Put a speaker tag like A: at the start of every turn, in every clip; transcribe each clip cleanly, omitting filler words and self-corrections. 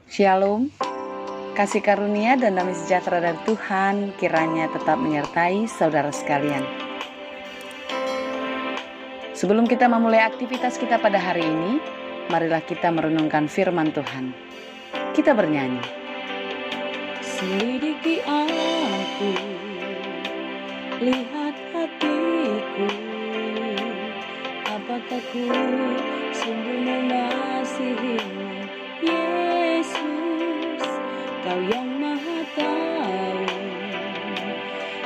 A: Shalom, kasih karunia dan damai sejahtera dari Tuhan kiranya tetap menyertai saudara sekalian. Sebelum kita memulai aktivitas kita pada hari ini, marilah kita merenungkan firman Tuhan. Kita bernyanyi. Selidiki aku, lihat hatiku, apakah ku sungguh mengasihimu, Yesus, Kau yang Maha Tahu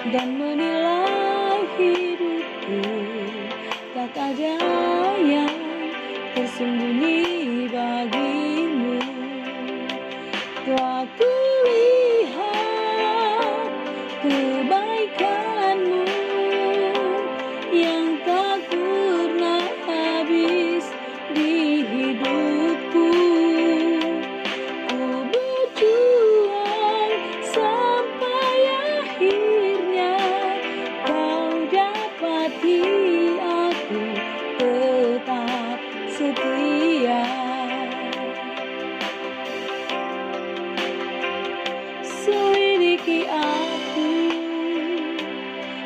A: dan menilai hidupku, tak ada yang tersembunyi bagimu. Telah kulihat kebaikanmu yang tak pernah habis di hidupku. Ku berjuang sampai akhirnya Kau dapati aku tetap setia. Selidiki aku,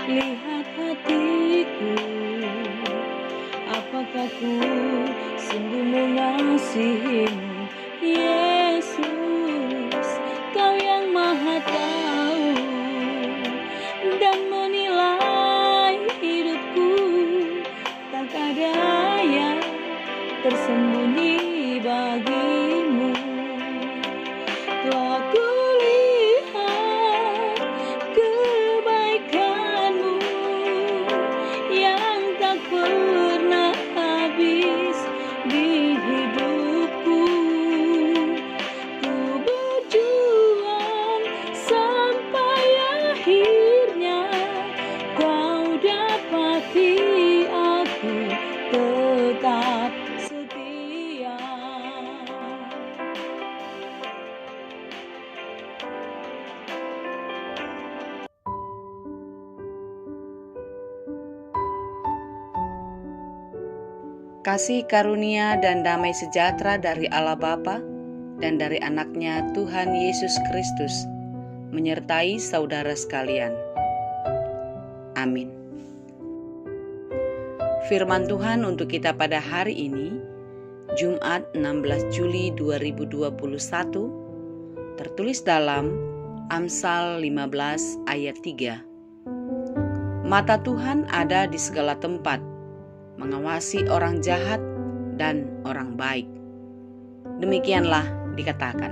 A: lihat hatiku, apakah ku sungguh mengasihimu, Yesus, Kau yang Maha Tahu dan menilai hidupku, tak ada yang tersembunyi bagimu. Telah kulihat kebaikanmu yang tak pernah habis di hidupku. Ku berjuang sampai akhirnya Kau dapati aku tetap setia. Kasih karunia dan damai sejahtera dari Allah Bapa dan dari anaknya Tuhan Yesus Kristus menyertai saudara sekalian. Amin. Firman Tuhan untuk kita pada hari ini, Jumat 16 Juli 2021, tertulis dalam Amsal 15 ayat 3. Mata Tuhan ada di segala tempat, mengawasi orang jahat dan orang baik. Demikianlah dikatakan.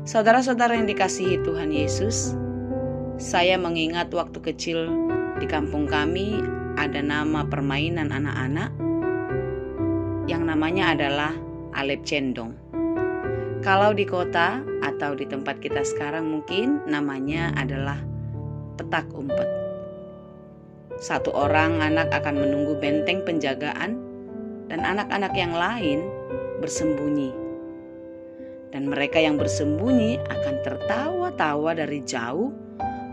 A: Saudara-saudara yang dikasihi Tuhan Yesus, saya mengingat waktu kecil di kampung kami ada nama permainan anak-anak yang namanya adalah alep cendong. Kalau di kota atau di tempat kita sekarang mungkin namanya adalah petak umpet. Satu orang anak akan menunggu benteng penjagaan dan anak-anak yang lain bersembunyi. Dan mereka yang bersembunyi akan tertawa-tawa dari jauh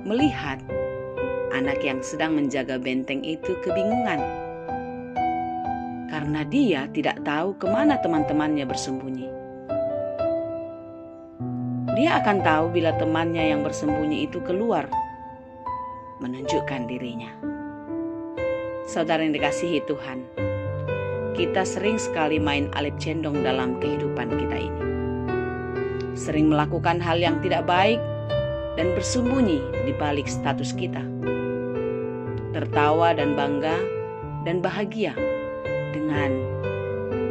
A: melihat anak yang sedang menjaga benteng itu kebingungan. Karena dia tidak tahu kemana teman-temannya bersembunyi. Dia akan tahu bila temannya yang bersembunyi itu keluar menunjukkan dirinya. Saudara yang dikasihi Tuhan, kita sering sekali main alep cendong dalam kehidupan kita ini. Sering melakukan hal yang tidak baik dan bersembunyi di balik status kita. Tertawa dan bangga dan bahagia dengan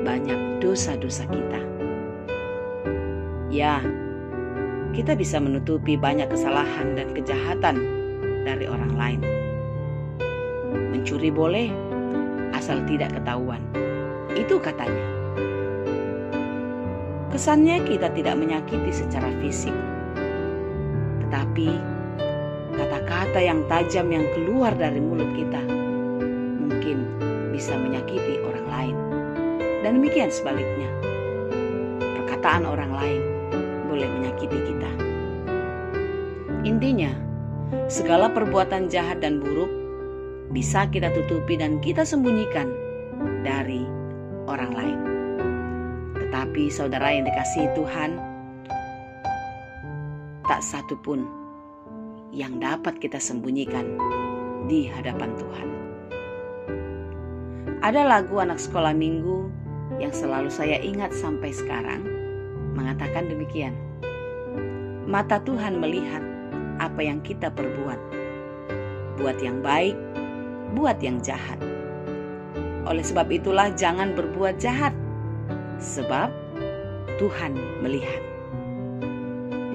A: banyak dosa-dosa kita. Ya, kita bisa menutupi banyak kesalahan dan kejahatan dari orang lain. Mencuri boleh, asal tidak ketahuan. Itu katanya. Kesannya kita tidak menyakiti secara fisik. Tetapi kata-kata yang tajam yang keluar dari mulut kita mungkin bisa menyakiti orang lain. Dan demikian sebaliknya. Perkataan orang lain boleh menyakiti kita. Intinya, segala perbuatan jahat dan buruk bisa kita tutupi dan kita sembunyikan dari orang lain. Tetapi saudara yang dikasihi Tuhan, tak satu pun yang dapat kita sembunyikan di hadapan Tuhan. Ada lagu anak sekolah minggu yang selalu saya ingat sampai sekarang, mengatakan demikian. Mata Tuhan melihat apa yang kita perbuat, buat yang baik, buat yang jahat. Oleh sebab itulah jangan berbuat jahat, sebab Tuhan melihat.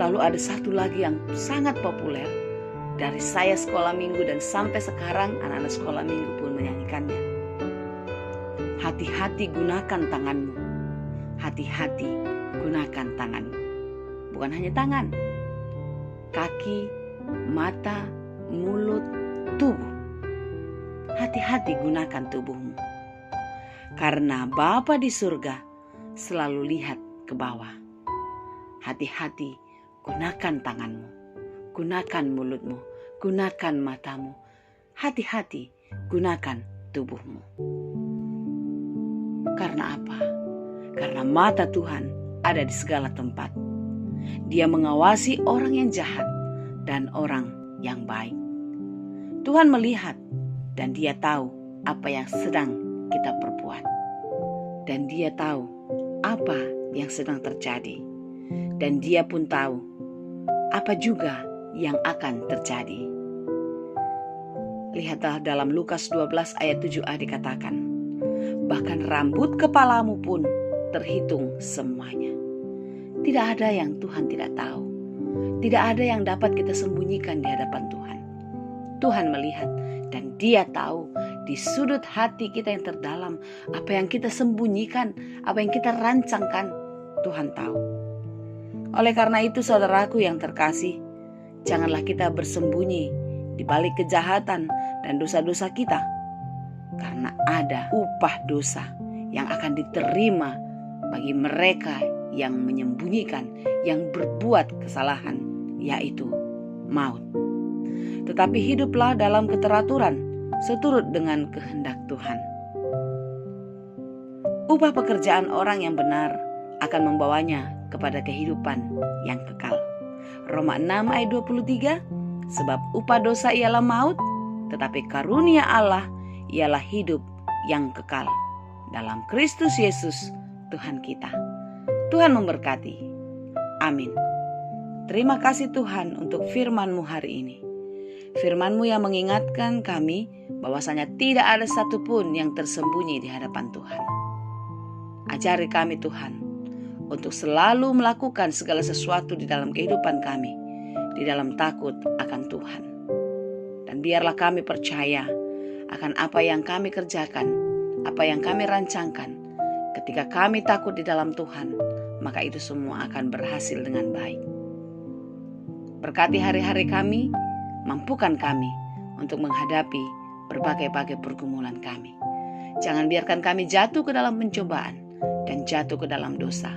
A: Lalu ada satu lagi yang sangat populer, dari saya sekolah minggu dan sampai sekarang anak-anak sekolah minggu pun menyanyikannya. Hati-hati gunakan tanganmu, hati-hati gunakan tanganmu. Bukan hanya tangan, kaki, mata, mulut, tubuh. Hati-hati gunakan tubuhmu. Karena Bapa di surga selalu lihat ke bawah. Hati-hati gunakan tanganmu, gunakan mulutmu, gunakan matamu. Hati-hati gunakan tubuhmu. Karena apa? Karena mata Tuhan ada di segala tempat. Dia mengawasi orang yang jahat dan orang yang baik. Tuhan melihat dan Dia tahu apa yang sedang kita perbuat. Dan Dia tahu apa yang sedang terjadi. Dan Dia pun tahu apa juga yang akan terjadi. Lihatlah dalam Lukas 12 ayat 7a dikatakan, bahkan rambut kepalamu pun terhitung semuanya. Tidak ada yang Tuhan tidak tahu. Tidak ada yang dapat kita sembunyikan di hadapan Tuhan. Tuhan melihat dan Dia tahu di sudut hati kita yang terdalam, apa yang kita sembunyikan, apa yang kita rancangkan, Tuhan tahu. Oleh karena itu saudaraku yang terkasih, janganlah kita bersembunyi di balik kejahatan dan dosa-dosa kita. Karena ada upah dosa yang akan diterima bagi mereka yang menyembunyikan, yang berbuat kesalahan, yaitu maut. Tetapi hiduplah dalam keteraturan seturut dengan kehendak Tuhan. Upah pekerjaan orang yang benar akan membawanya kepada kehidupan yang kekal. Roma 6 ayat 23, sebab upah dosa ialah maut, tetapi karunia Allah ialah hidup yang kekal dalam Kristus Yesus Tuhan kita. Tuhan memberkati. Amin. Terima kasih Tuhan untuk firman-Mu hari ini. Firman-Mu yang mengingatkan kami bahwasanya tidak ada satupun yang tersembunyi di hadapan Tuhan. Ajari kami Tuhan untuk selalu melakukan segala sesuatu di dalam kehidupan kami, di dalam takut akan Tuhan. Dan biarlah kami percaya akan apa yang kami kerjakan, apa yang kami rancangkan. Ketika kami takut di dalam Tuhan, maka itu semua akan berhasil dengan baik. Berkati hari-hari kami, mampukan kami untuk menghadapi berbagai-bagai pergumulan kami. Jangan biarkan kami jatuh ke dalam pencobaan dan jatuh ke dalam dosa.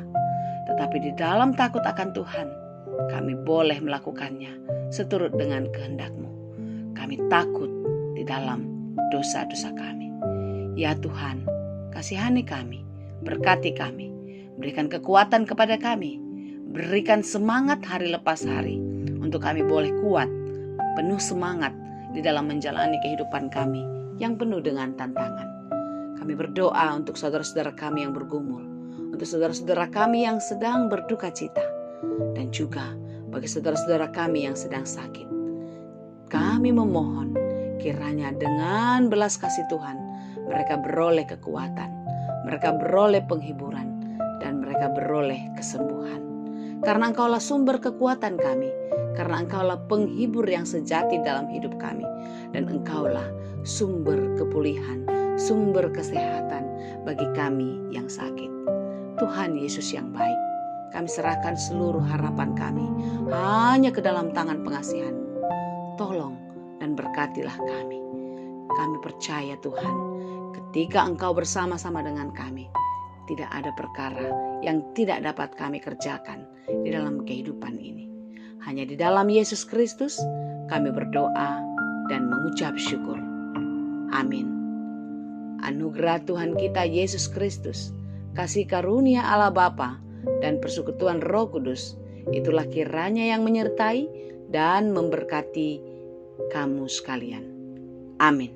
A: Tetapi di dalam takut akan Tuhan, kami boleh melakukannya seturut dengan kehendak-Mu. Kami takut di dalam dosa-dosa kami. Ya Tuhan, kasihani kami, berkati kami, berikan kekuatan kepada kami, berikan semangat hari lepas hari untuk kami boleh kuat, penuh semangat di dalam menjalani kehidupan kami yang penuh dengan tantangan. Kami berdoa untuk saudara-saudara kami yang bergumul, untuk saudara-saudara kami yang sedang berduka cita, dan juga bagi saudara-saudara kami yang sedang sakit. Kami memohon kiranya dengan belas kasih Tuhan mereka beroleh kekuatan, mereka beroleh penghiburan, dan mereka beroleh kesembuhan. Karena Engkaulah sumber kekuatan kami, karena Engkaulah penghibur yang sejati dalam hidup kami, dan Engkaulah sumber kepulihan, sumber kesehatan bagi kami yang sakit. Tuhan Yesus yang baik, kami serahkan seluruh harapan kami hanya ke dalam tangan pengasihan-Mu. Tolong dan berkatilah kami. Kami percaya Tuhan, ketika Engkau bersama-sama dengan kami, tidak ada perkara yang tidak dapat kami kerjakan di dalam kehidupan ini. Hanya di dalam Yesus Kristus kami berdoa dan mengucap syukur. Amin. Anugerah Tuhan kita Yesus Kristus, kasih karunia Allah Bapa, dan persekutuan Roh Kudus, itulah kiranya yang menyertai dan memberkati kamu sekalian. Amin.